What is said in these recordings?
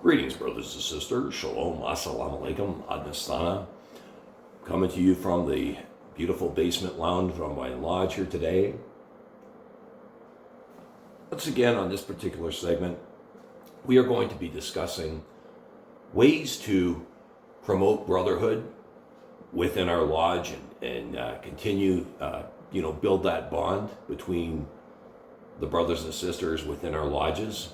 Greetings, brothers and sisters. Shalom, assalamu alaikum, adnastana. Coming to you from the beautiful basement lounge from my lodge here today. Once again, on this particular segment, we are going to be discussing ways to promote brotherhood within our lodge and continue, build that bond between the brothers and sisters within our lodges.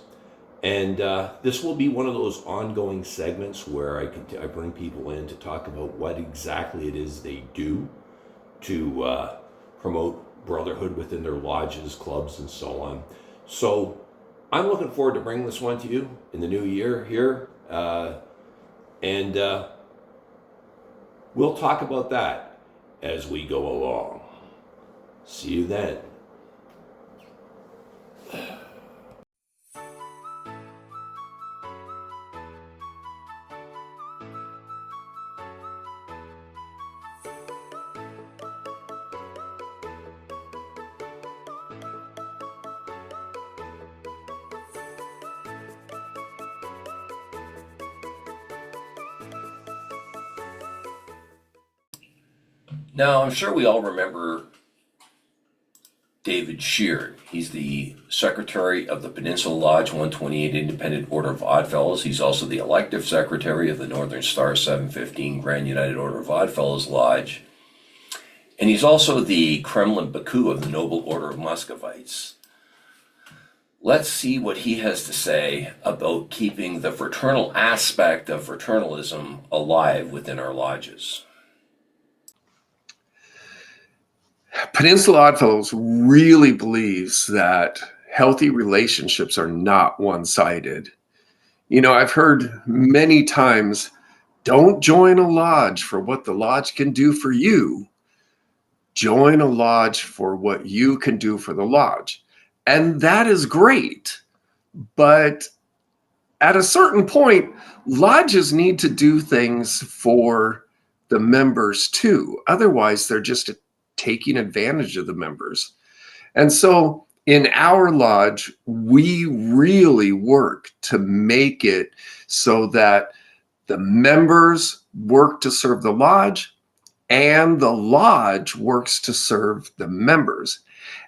And this will be one of those ongoing segments where I bring people in to talk about what exactly it is they do to promote brotherhood within their lodges, clubs, and so on. So I'm looking forward to bringing this one to you in the new year here. And we'll talk about that as we go along. See you then. Now, I'm sure we all remember David Sheard. He's the secretary of the Peninsula Lodge 128 Independent Order of Oddfellows. He's also the elective secretary of the Northern Star 715 Grand United Order of Oddfellows Lodge. And he's also the Kremlin Baku of the Noble Order of Muscovites. Let's see what he has to say about keeping the fraternal aspect of fraternalism alive within our lodges. Peninsula Oddfellows really believes that healthy relationships are not one-sided. You know, I've heard many times, don't join a lodge for what the lodge can do for you. Join a lodge for what you can do for the lodge. And that is great. But at a certain point, lodges need to do things for the members too. Otherwise, they're just taking advantage of the members. And so in our lodge, we really work to make it so that the members work to serve the lodge and the lodge works to serve the members.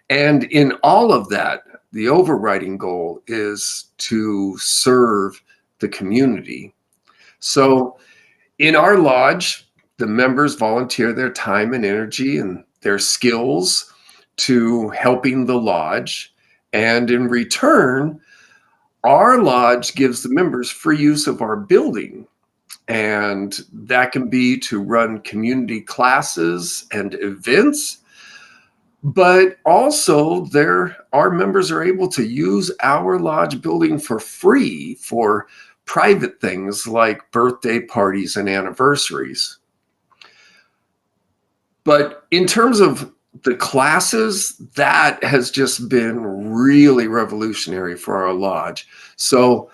And in all of that, the overriding goal is to serve the community. So in our lodge, the members volunteer their time and energy and their skills to helping the lodge. And in return, our lodge gives the members free use of our building. And that can be to run community classes and events. But also our members are able to use our lodge building for free for private things like birthday parties and anniversaries. But in terms of the classes, that has just been really revolutionary for our lodge. So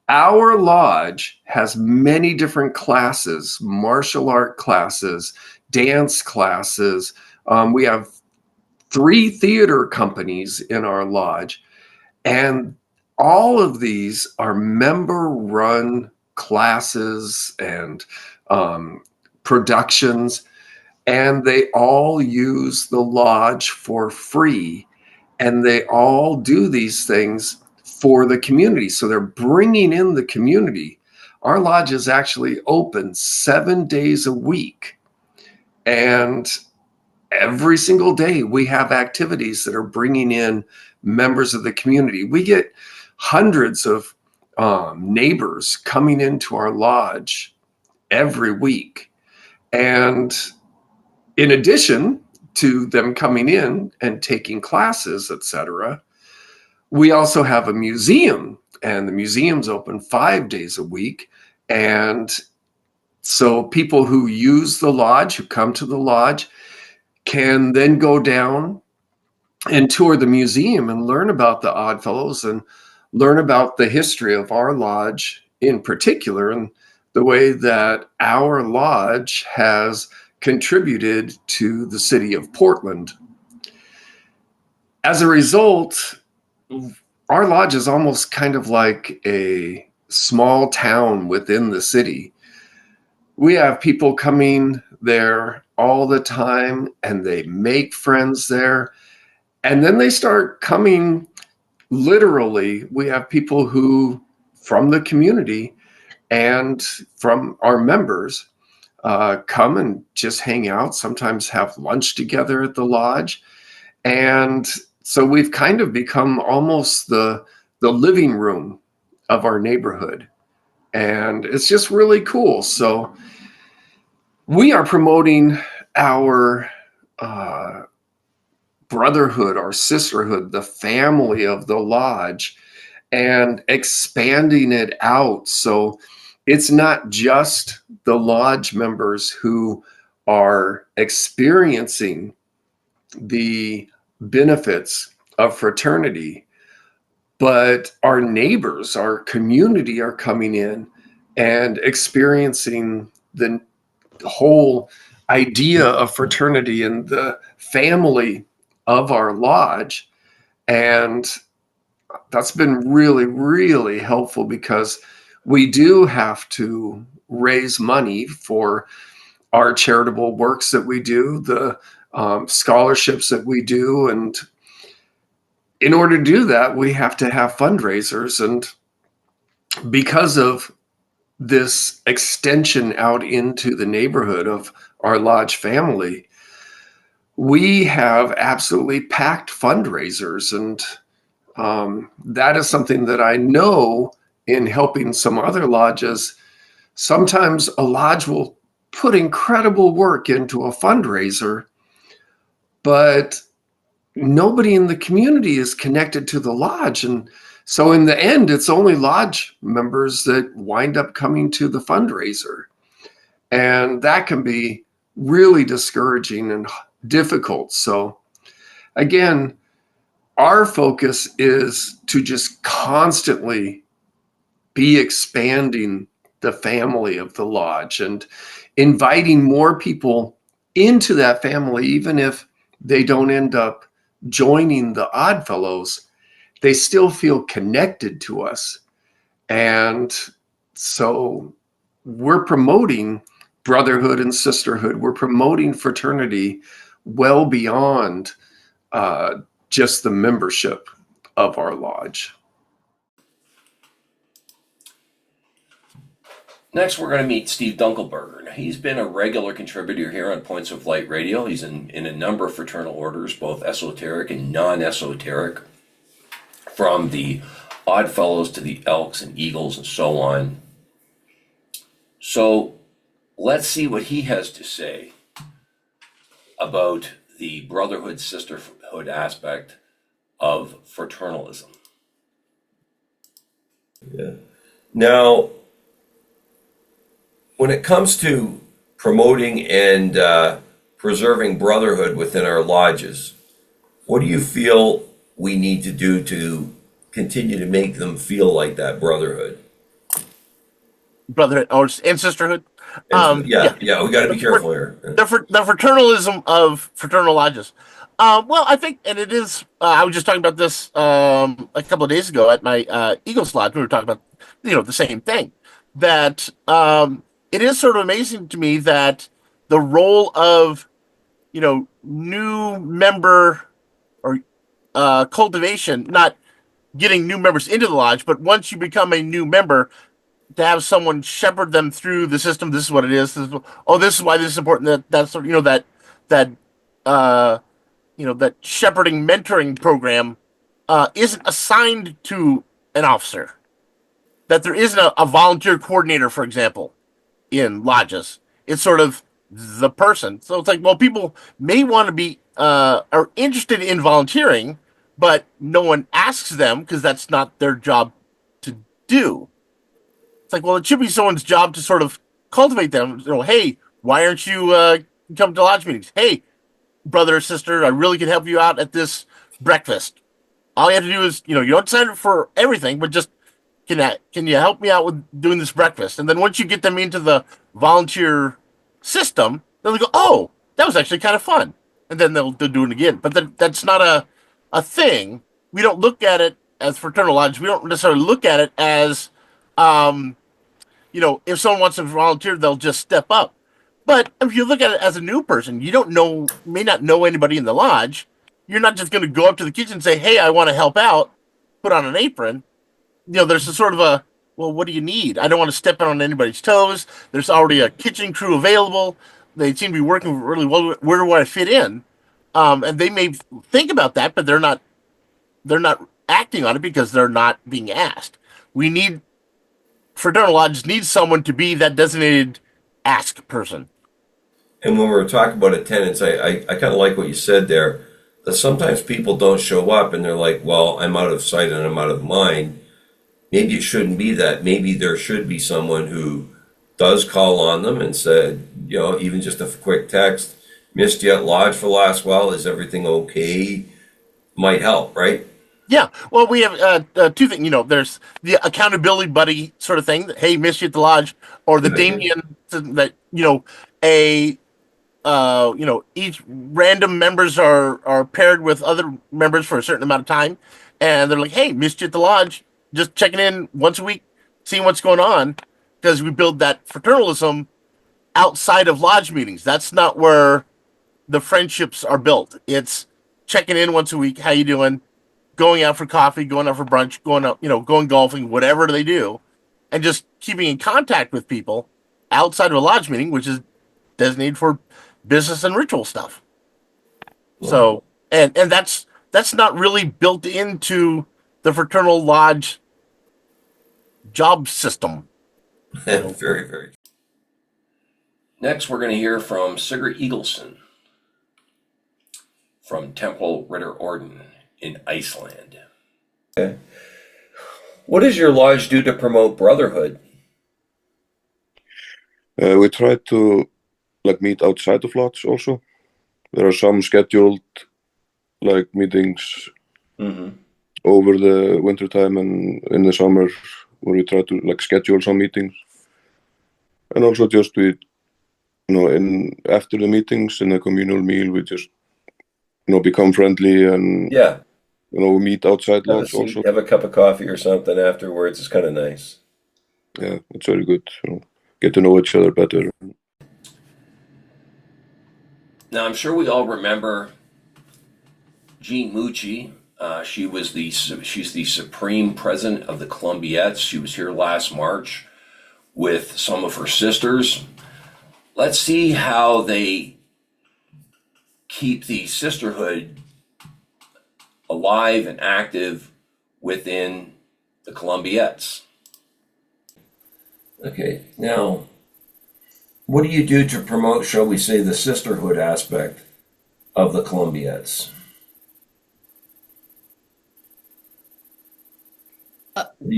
our lodge has many different classes, martial art classes, dance classes. We have 3 theater companies in our lodge. And all of these are member-run classes and productions. And they all use the lodge for free. And they all do these things for the community. So they're bringing in the community. Our lodge is actually open 7 days a week. And every single day we have activities that are bringing in members of the community. We get hundreds of neighbors coming into our lodge every week. And in addition to them coming in and taking classes, etc., we also have a museum, and the museum's open 5 days a week. And so people who use the lodge, who come to the lodge, can then go down and tour the museum and learn about the Oddfellows and learn about the history of our lodge in particular and the way that our lodge has contributed to the city of Portland. As a result, our lodge is almost kind of like a small town within the city. We have people coming there all the time, and they make friends there. And then they start coming literally. We have people who, from the community and from our members, come and just hang out, sometimes have lunch together at the lodge. And so we've kind of become almost the living room of our neighborhood. And it's just really cool. So we are promoting our brotherhood, our sisterhood, the family of the lodge, and expanding it out. So it's not just the lodge members who are experiencing the benefits of fraternity, but our neighbors, our community are coming in and experiencing the whole idea of fraternity and the family of our lodge. And that's been really, really helpful, because we do have to raise money for our charitable works that we do, the scholarships that we do. And in order to do that, we have to have fundraisers. And because of this extension out into the neighborhood of our lodge family, we have absolutely packed fundraisers. And that is something that I know in helping some other lodges. Sometimes a lodge will put incredible work into a fundraiser, but nobody in the community is connected to the lodge. And so in the end, it's only lodge members that wind up coming to the fundraiser. And that can be really discouraging and difficult. So again, our focus is to just constantly be expanding the family of the lodge and inviting more people into that family. Even if they don't end up joining the Odd Fellows, they still feel connected to us. And so we're promoting brotherhood and sisterhood. We're promoting fraternity well beyond just the membership of our lodge. Next, we're going to meet Steve Dunkelberger. Now, he's been a regular contributor here on Points of Light Radio. He's in a number of fraternal orders, both esoteric and non-esoteric, from the Odd Fellows to the Elks and Eagles and so on. So let's see what he has to say about the brotherhood, sisterhood aspect of fraternalism. Yeah. Now, when it comes to promoting and preserving brotherhood within our lodges, what do you feel we need to do to continue to make them feel like that brotherhood? Brotherhood and sisterhood. Yeah, we got to be careful here. The fraternalism of fraternal lodges. Well, I think, and it is. I was just talking about this a couple of days ago at my Eagles Lodge. We were talking about the same thing. That it is sort of amazing to me that the role of new member or cultivation, not getting new members into the lodge, but once you become a new member, to have someone shepherd them through the system. This is what it is. This is why this is important. That's that shepherding mentoring program isn't assigned to an officer. That there isn't a volunteer coordinator, for example, in lodges. It's sort of the person. So it's like, well, people may want to be are interested in volunteering, but no one asks them because that's not their job to do. It's like, well, it should be someone's job to sort of cultivate them. Hey, why aren't you come to lodge meetings? Hey, brother or sister, I really can help you out at this breakfast. All you have to do is, you don't sign up for everything, but just can you help me out with doing this breakfast? And then once you get them into the volunteer system, they'll go, oh, that was actually kind of fun. And then they'll do it again. But that's not a thing. We don't look at it as fraternal lodge. We don't necessarily look at it as If someone wants to volunteer, they'll just step up. But if you look at it as a new person, you don't know, may not know anybody in the lodge. You're not just going to go up to the kitchen and say, "Hey, I want to help out." Put on an apron. There's a sort of a, well, what do you need? I don't want to step on anybody's toes. There's already a kitchen crew available. They seem to be working really well. Where do I fit in? And they may think about that, but they're not acting on it because they're not being asked. We need Fraternal Lodge needs someone to be that designated ask person. And when we're talking about attendance, I kind of like what you said there, that sometimes people don't show up and they're like, well, I'm out of sight and I'm out of mind. Maybe it shouldn't be that. Maybe there should be someone who does call on them and said, even just a quick text, missed you at lodge for the last while, is everything okay? Might help, right? Yeah. Well, we have two things. There's the accountability buddy sort of thing. That, hey, missed you at the lodge, or the Damien that each random members are paired with other members for a certain amount of time, and they're like, hey, missed you at the lodge. Just checking in once a week, seeing what's going on, because we build that fraternalism outside of lodge meetings. That's not where the friendships are built. It's checking in once a week. How you doing? Going out for coffee, going out for brunch, going golfing, whatever they do, and just keeping in contact with people outside of a lodge meeting, which is designated for business and ritual stuff. So, and that's not really built into the Fraternal Lodge job system. Very, very. Next, we're going to hear from Sigurd Eagleson from Temple Ritter Orden in Iceland. Okay. What does your lodge do to promote brotherhood? We try to meet outside of lodge also. There are some scheduled meetings over the winter time and in the summer where we try to schedule some meetings. And also just we after the meetings in a communal meal we just become friendly and we meet outside lodge also. Have a cup of coffee or something afterwards. It's kind of nice. Yeah, it's very good. Get to know each other better. Now, I'm sure we all remember Jean Mucci. She's the supreme president of the Columbiettes. She was here last March with some of her sisters. Let's see how they keep the sisterhood alive and active within the Columbiettes. Okay, now, what do you do to promote, shall we say, the sisterhood aspect of the Columbiettes?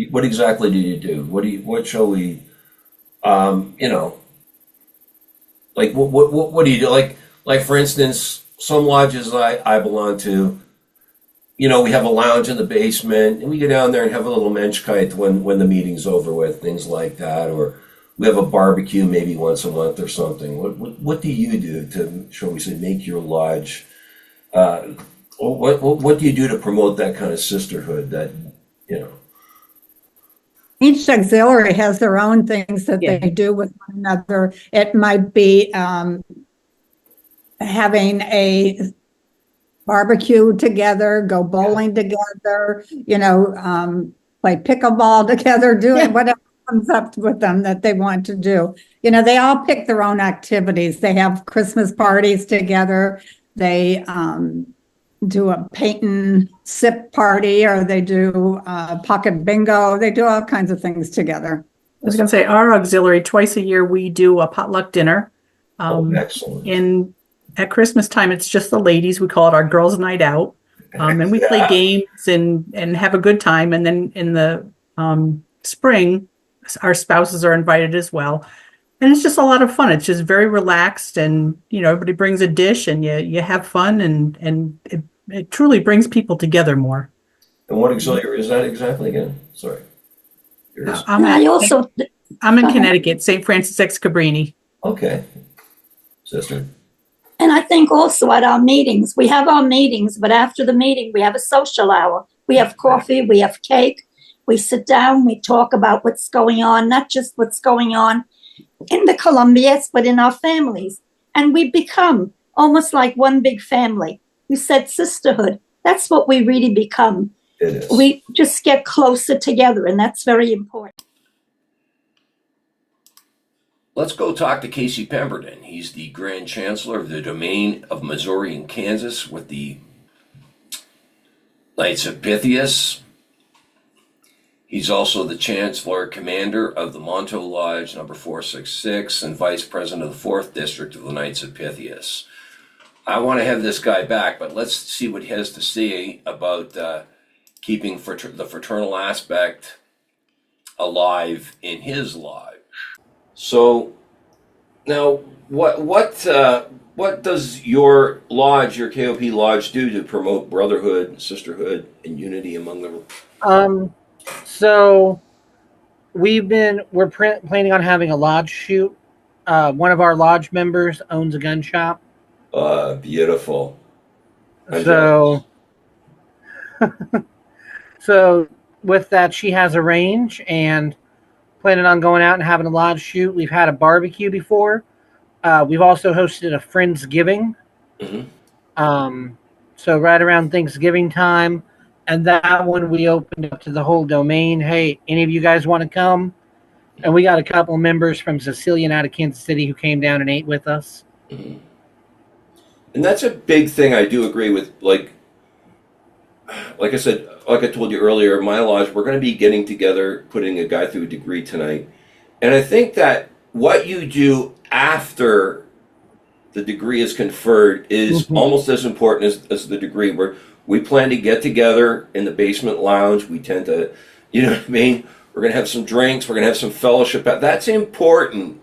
What exactly do you do? What shall we, what do you do? Like for instance, some lodges I belong to, we have a lounge in the basement and we go down there and have a little menschkeit when the meeting's over with, things like that, or we have a barbecue maybe once a month or something. What do you do to, shall we say, make your lodge, what do you do to promote that kind of sisterhood that, Each auxiliary has their own things that they do with one another. It might be having a barbecue together, go bowling together, play pickleball together, doing whatever comes up with them that they want to do. They all pick their own activities. They have Christmas parties together. They do a paint and sip party, or they do pocket bingo. They do all kinds of things together. I was going to say, our auxiliary, twice a year, we do a potluck dinner. Excellent. At Christmas time, it's just the ladies. We call it our girls' night out. And we play games and have a good time. And then in the spring, our spouses are invited as well. And it's just a lot of fun. It's just very relaxed, and everybody brings a dish and you have fun, and it truly brings people together more. And what auxiliary is that exactly again? Sorry. I'm in Connecticut, St. Francis X Cabrini. Okay. Sister. And I think also at our meetings, we have our meetings, but after the meeting, we have a social hour. We have coffee, we have cake, We sit down, we talk about what's going on, not just what's going on in the Columbias, but in our families. And we become almost like one big family. You said sisterhood. That's what we really become. It is. We just get closer together, and that's very important. Let's go talk to Casey Pemberton. He's the Grand Chancellor of the Domain of Missouri and Kansas with the Knights of Pythias. He's also the Chancellor Commander of the Monto Lodge number 466 and Vice President of the 4th District of the Knights of Pythias. I want to have this guy back, but let's see what he has to say about keeping the fraternal aspect alive in his lodge. So now, what does your lodge, your KOP lodge, do to promote brotherhood, sisterhood, and unity among the? So we're planning on having a lodge shoot. One of our lodge members owns a gun shop. Beautiful. So with that, she has a range and planning on going out and having a lodge shoot. We've had a barbecue before. We've also hosted a Friendsgiving. Mm-hmm. So right around Thanksgiving time, and that one we opened up to the whole domain. Hey, any of you guys want to come? And we got a couple members from Cecilia and out of Kansas City who came down and ate with us. Mm-hmm. And that's a big thing. I do agree with, like I said, like I told you earlier, my lodge, we're going to be getting together, putting a guy through a degree tonight. And I think that what you do after the degree is conferred is almost as important as the degree. We plan to get together in the basement lounge. We tend to, you know what I mean? We're going to have some drinks. We're going to have some fellowship. That's important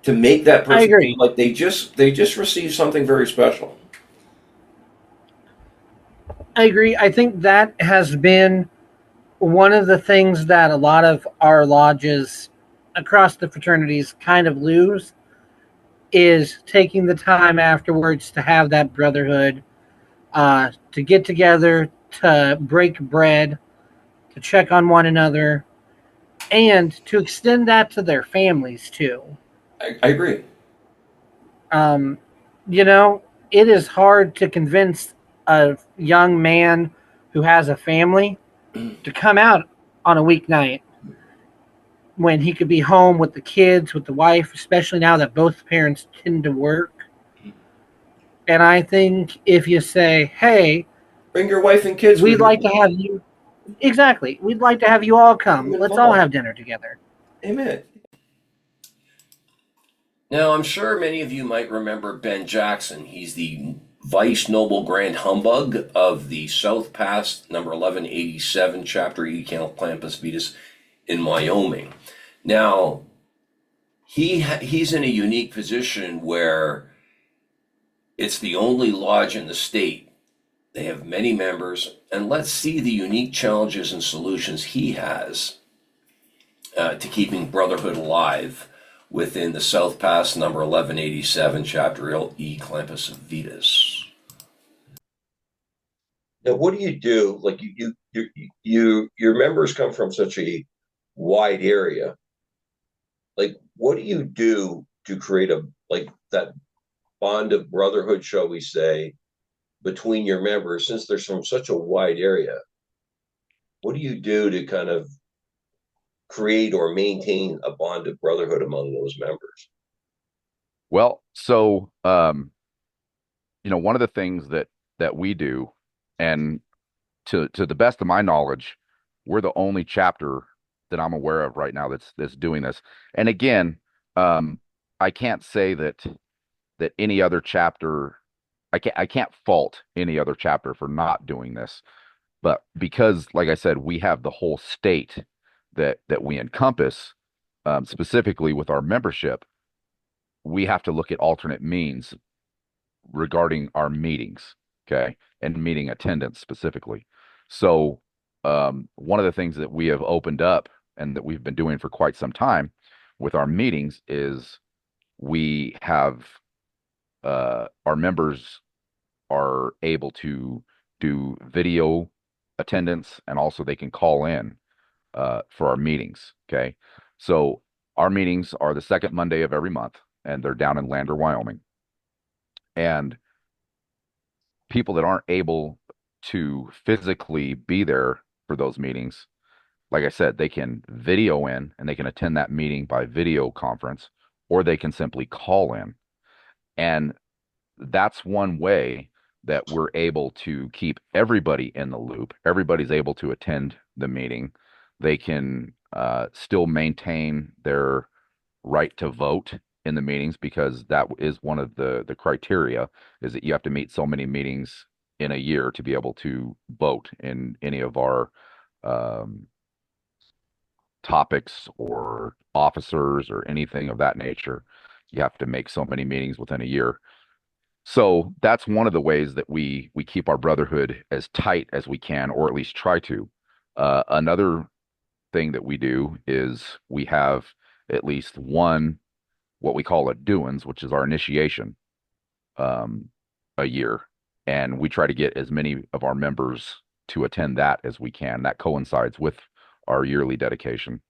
to make that person feel like they just received something very special. I agree. I think that has been one of the things that a lot of our lodges across the fraternities kind of lose, is taking the time afterwards to have that brotherhood, to get together, to break bread, to check on one another, and to extend that to their families too. I agree. You know, it is hard to convince a young man who has a family to come out on a weeknight when he could be home with the kids, with the wife, especially now that both parents tend to work. And I think if you say, hey, bring your wife and kids. We'd like to have you. Exactly. We'd like to have you all come. Let's all have dinner together. Amen. Now, I'm sure many of you might remember Ben Jackson. He's the Vice Noble Grand Humbug of the South Pass number 1187 chapter E Campus Vetus in Wyoming. Now, he's in a unique position where it's the only lodge in the state. They have many members, and let's see the unique challenges and solutions he has to keeping brotherhood alive within the South Pass number 1187 chapter E Campus Vetus. Now, what do you do? Like your members come from such a wide area. Like, what do you do to create that bond of brotherhood, shall we say, between your members, since they're from such a wide area? What do you do to kind of create or maintain a bond of brotherhood among those members? Well, so one of the things that we do, and to the best of my knowledge, we're the only chapter that I'm aware of right now that's doing this. And again, I can't say that any other chapter, I can't fault any other chapter for not doing this, but because, like I said, we have the whole state that we encompass, specifically with our membership, we have to look at alternate means regarding our meetings, okay, and meeting attendance specifically. So one of the things that we have opened up and that we've been doing for quite some time with our meetings is we have our members are able to do video attendance, and also they can call in for our meetings. Okay, so our meetings are the second Monday of every month, and they're down in Lander, Wyoming. And people that aren't able to physically be there for those meetings, like I said, they can video in and they can attend that meeting by video conference, or they can simply call in. And that's one way that we're able to keep everybody in the loop. Everybody's able to attend the meeting. They can still maintain their right to vote in the meetings, because that is one of the criteria, is that you have to meet so many meetings in a year to be able to vote in any of our um, topics or officers or anything of that nature. You have to make so many meetings within a year. So that's one of the ways that we keep our brotherhood as tight as we can, or at least try to. Another thing that we do is we have at least one, what we call a doings, which is our initiation, um, a year, and we try to get as many of our members to attend that as we can. That coincides with our yearly dedication,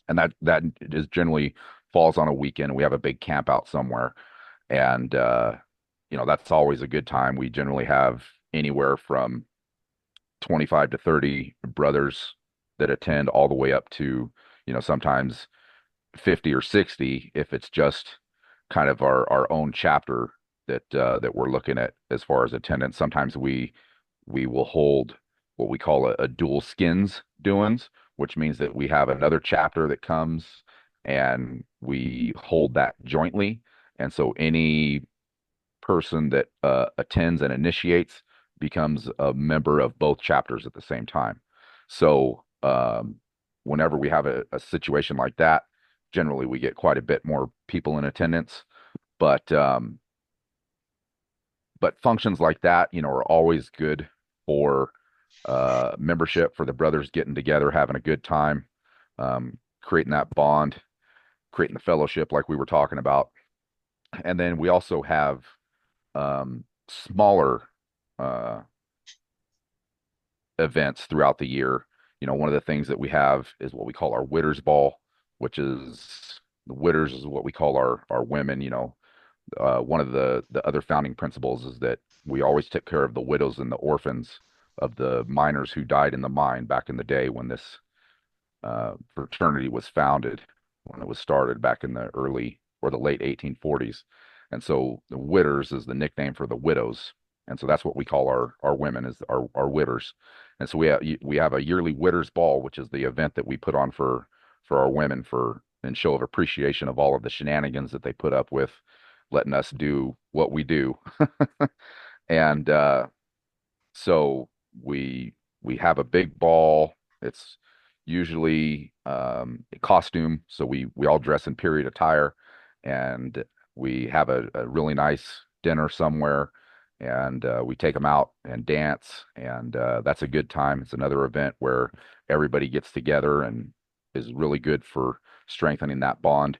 and that is generally falls on a weekend. We have a big camp out somewhere, and that's always a good time. We generally have anywhere from 25 to 30 brothers that attend, all the way up to, sometimes 50 or 60 if it's just kind of our own chapter that we're looking at as far as attendance. Sometimes we will hold what we call a dual skins doings, which means that we have another chapter that comes and we hold that jointly. And so any person that attends and initiates becomes a member of both chapters at the same time. So whenever we have a situation like that, generally we get quite a bit more people in attendance. But functions like that, are always good for membership, for the brothers getting together, having a good time, creating that bond, creating the fellowship like we were talking about. And then we also have smaller uh, events throughout the year. One of the things that we have is what we call our Widders Ball, which is the Widders is what we call our women. One of the other founding principles is that we always took care of the widows and the orphans of the miners who died in the mine back in the day when this fraternity was founded, when it was started back in the early or the late 1840s. And so the Widders is the nickname for the widows. And so that's what we call our women, is our widders. And so we have a yearly Widders Ball, which is the event that we put on for our women, for in show of appreciation of all of the shenanigans that they put up with, letting us do what we do. And so we have a big ball. It's usually a costume, so we all dress in period attire, and we have a really nice dinner somewhere, and we take them out and dance, and that's a good time. It's another event where everybody gets together and is really good for strengthening that bond.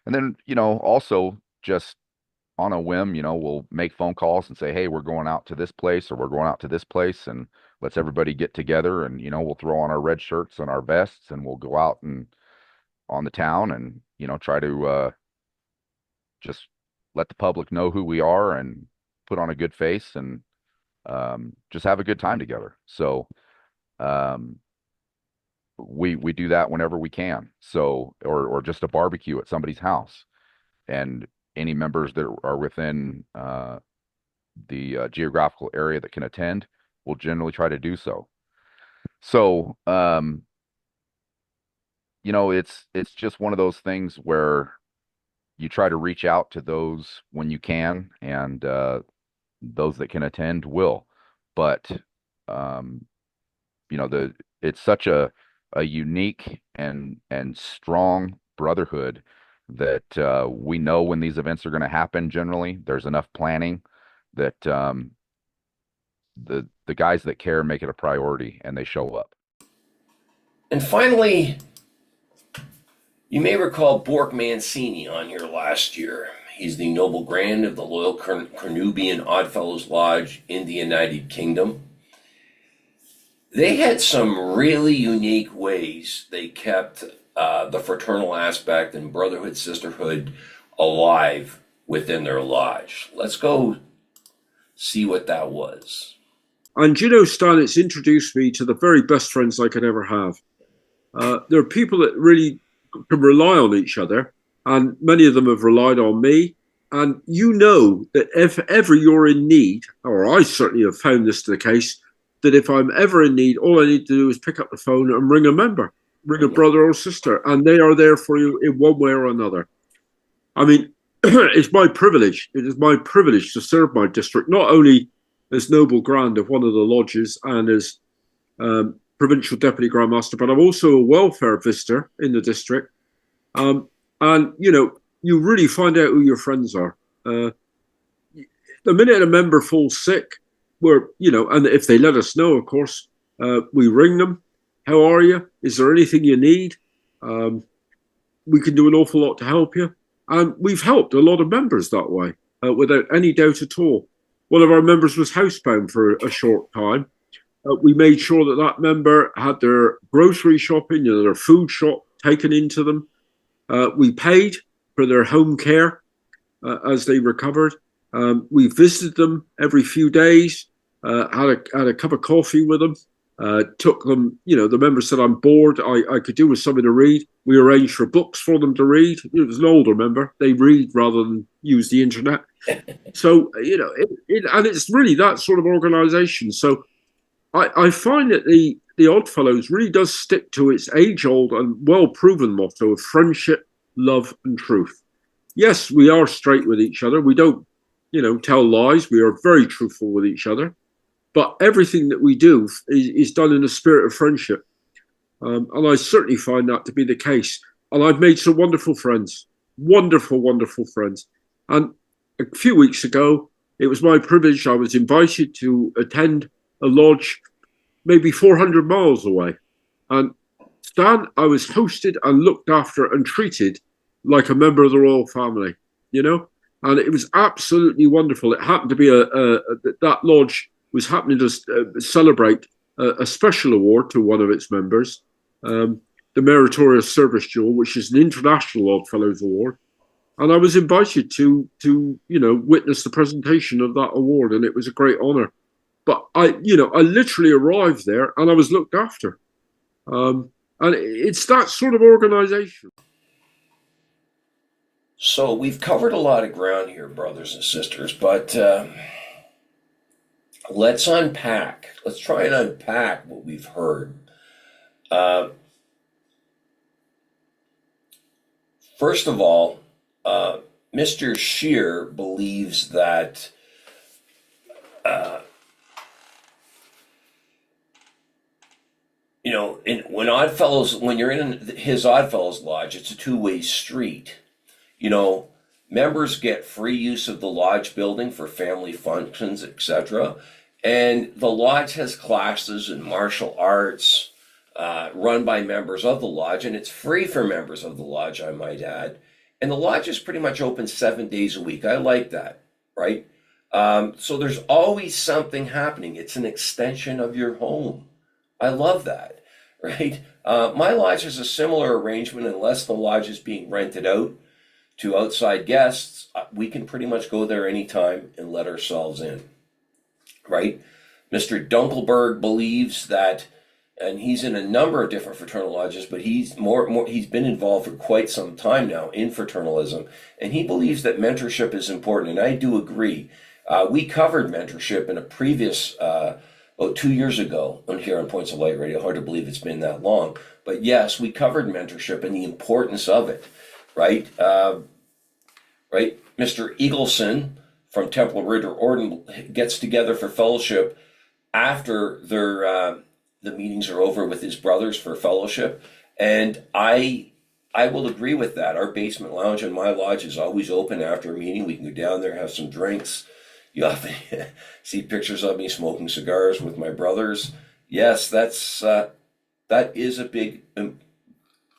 And then, also just on a whim, we'll make phone calls and say, hey, we're going out to this place, or we're going out to this place, and let's everybody get together, and, we'll throw on our red shirts and our vests, and we'll go out and on the town and, try to just let the public know who we are and put on a good face and just have a good time together. So um, we do that whenever we can. So, or just a barbecue at somebody's house, and any members that are within the geographical area that can attend will generally try to do so. So, it's just one of those things where you try to reach out to those when you can, and those that can attend will. But um, it's such a unique and strong brotherhood that we know when these events are going to happen. Generally, there's enough planning that the guys that care make it a priority, and they show up. And finally, you may recall Bork Mancini on here last year. He's the Noble Grand of the Loyal Carnubian Oddfellows Lodge in the United Kingdom. They had some really unique ways they kept the fraternal aspect and brotherhood, sisterhood alive within their lodge. Let's go see what that was. And Stan, it's introduced me to the very best friends I could ever have. There are people that really can rely on each other, and many of them have relied on me. And that if ever you're in need, or I certainly have found this to the case, that if I'm ever in need, all I need to do is pick up the phone and ring a member, ring a brother or sister, and they are there for you in one way or another. I mean, it's my privilege. It is my privilege to serve my district, not only as Noble Grand of one of the lodges and as Provincial Deputy Grand Master, but I'm also a welfare visitor in the district. And, you really find out who your friends are. The minute a member falls sick, and if they let us know, of course, we ring them. How are you? Is there anything you need? We can do an awful lot to help you. And we've helped a lot of members that way, without any doubt at all. One of our members was housebound for a short time. We made sure that member had their grocery shopping, their food shop taken into them. We paid for their home care as they recovered. We visited them every few days, had a cup of coffee with them, took them, the member said, I'm bored, I could do with something to read. We arranged for books for them to read. It was an older member. They read rather than use the internet. So, and it's really that sort of organization. So I find that the Oddfellows really does stick to its age-old and well-proven motto of friendship, love, and truth. Yes, we are straight with each other. We don't, tell lies. We are very truthful with each other. But everything that we do is done in a spirit of friendship. And I certainly find that to be the case. And I've made some wonderful friends. Wonderful, wonderful friends. And a few weeks ago, it was my privilege. I was invited to attend a lodge maybe 400 miles away. And Stan, I was hosted and looked after and treated like a member of the royal family, and it was absolutely wonderful. It happened to be that lodge was happening to celebrate a special award to one of its members, the Meritorious Service Jewel, which is an international Oddfellows award. And I was invited to witness the presentation of that award, and it was a great honor. But I literally arrived there and I was looked after. And it's that sort of organization. So we've covered a lot of ground here, brothers and sisters, but let's unpack. Let's try and unpack what we've heard. First of all, Mr. Shear believes that when you're in his Oddfellows Lodge, it's a two-way street. Members get free use of the lodge building for family functions, etc. And the lodge has classes in martial arts run by members of the lodge, and it's free for members of the lodge, I might add. And the lodge is pretty much open 7 days a week. I like that, right? So there's always something happening. It's an extension of your home. I love that, right? My lodge has a similar arrangement. Unless the lodge is being rented out to outside guests, we can pretty much go there anytime and let ourselves in, right? Mr. Dunkelberg believes that, and he's in a number of different fraternal lodges, but he's been involved for quite some time now in fraternalism, and he believes that mentorship is important, and I do agree. We covered mentorship in a previous, 2 years ago here on Points of Light Radio. Hard to believe it's been that long, but yes, we covered mentorship and the importance of it. Right, Mr. Eagleson from Temple Ritter Orden gets together for fellowship after the meetings are over with his brothers for fellowship, and I will agree with that. Our basement lounge in my lodge is always open after a meeting. We can go down there, have some drinks. You often see pictures of me smoking cigars with my brothers. Yes, that is a big,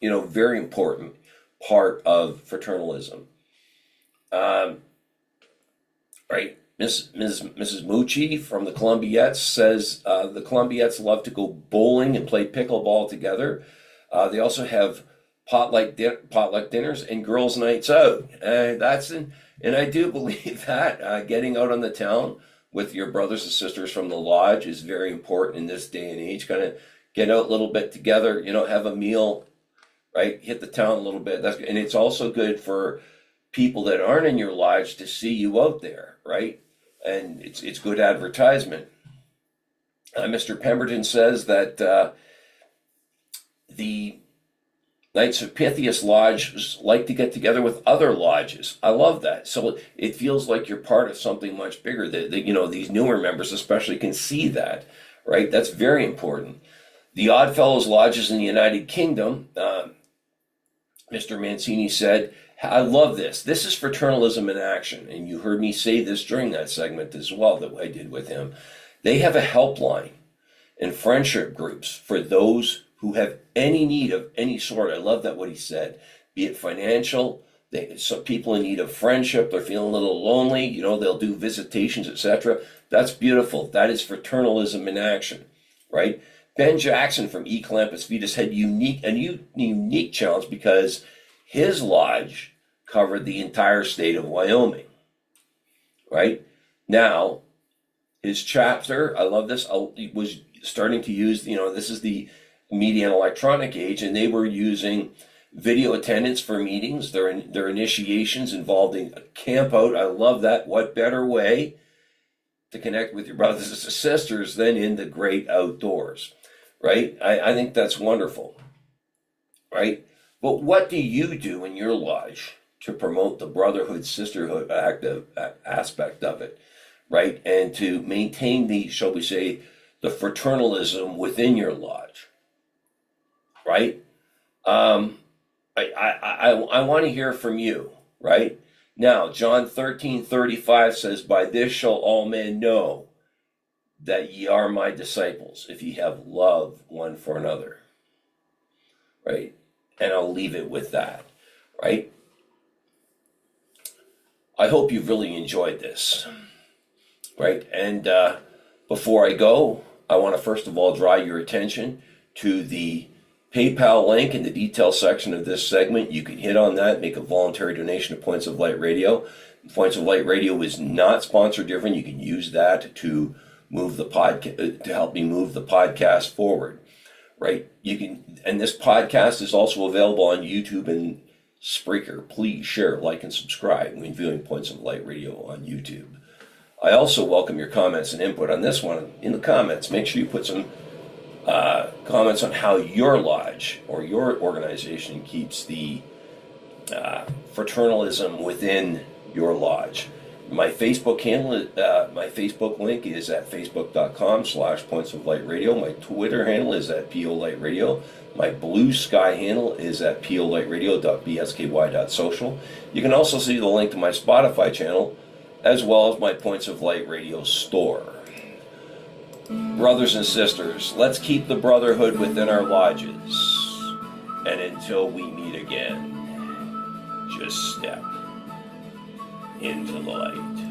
very important part of fraternalism. Right? Mrs. Mucci from the Columbiettes says the Columbiettes love to go bowling and play pickleball together. They also have potluck dinners and girls' nights out. And I do believe that getting out on the town with your brothers and sisters from the lodge is very important in this day and age. Kind of get out a little bit together, have a meal, right? Hit the town a little bit. And it's also good for people that aren't in your lodge to see you out there, right? And it's good advertisement. Mr. Pemberton says that the Knights of Pythias Lodge like to get together with other lodges. I love that. So it feels like you're part of something much bigger. These newer members especially can see that, right? That's very important. The Oddfellows Lodges in the United Kingdom, Mr. Mancini said, I love this. This is fraternalism in action. And you heard me say this during that segment as well that I did with him. They have a helpline and friendship groups for those who have any need of any sort. I love that what he said, be it financial, some people in need of friendship, they're feeling a little lonely, they'll do visitations, etc. That's beautiful. That is fraternalism in action, right? Ben Jackson from E. Clampus Vetus had a unique challenge because his lodge covered the entire state of Wyoming, right? Now, his chapter, I love this, was starting to use, this is the media and electronic age, and they were using video attendance for meetings. Their initiations involving a camp out. I love that. What better way to connect with your brothers and sisters than in the great outdoors, right? I think that's wonderful, right? But what do you do in your lodge to promote the brotherhood, sisterhood aspect of it, right? And to maintain the, shall we say, the fraternalism within your lodge, right? I want to hear from you, right? Now, John 13:35 says, by this shall all men know that ye are my disciples, if ye have love one for another, right? And I'll leave it with that, right? I hope you've really enjoyed this, right? And before I go, I want to first of all draw your attention to the PayPal link in the details section of this segment. You can hit on that, make a voluntary donation to Points of Light Radio. Points of Light Radio is not sponsor driven. You can use that to move the podcast, to help me move the podcast forward, right? And this podcast is also available on YouTube and Spreaker. Please share, like, and subscribe when viewing Points of Light Radio on YouTube. I also welcome your comments and input on this one in the comments. Make sure you put some comments on how your lodge or your organization keeps the fraternalism within your lodge. My Facebook handle, my Facebook link is at facebook.com/Points of Light Radio. My Twitter handle is at PO Light Radio. My Bluesky handle is at polightradio.bsky.social. You can also see the link to my Spotify channel as well as my Points of Light Radio store. Brothers and sisters, let's keep the brotherhood within our lodges. And until we meet again, just step into the light.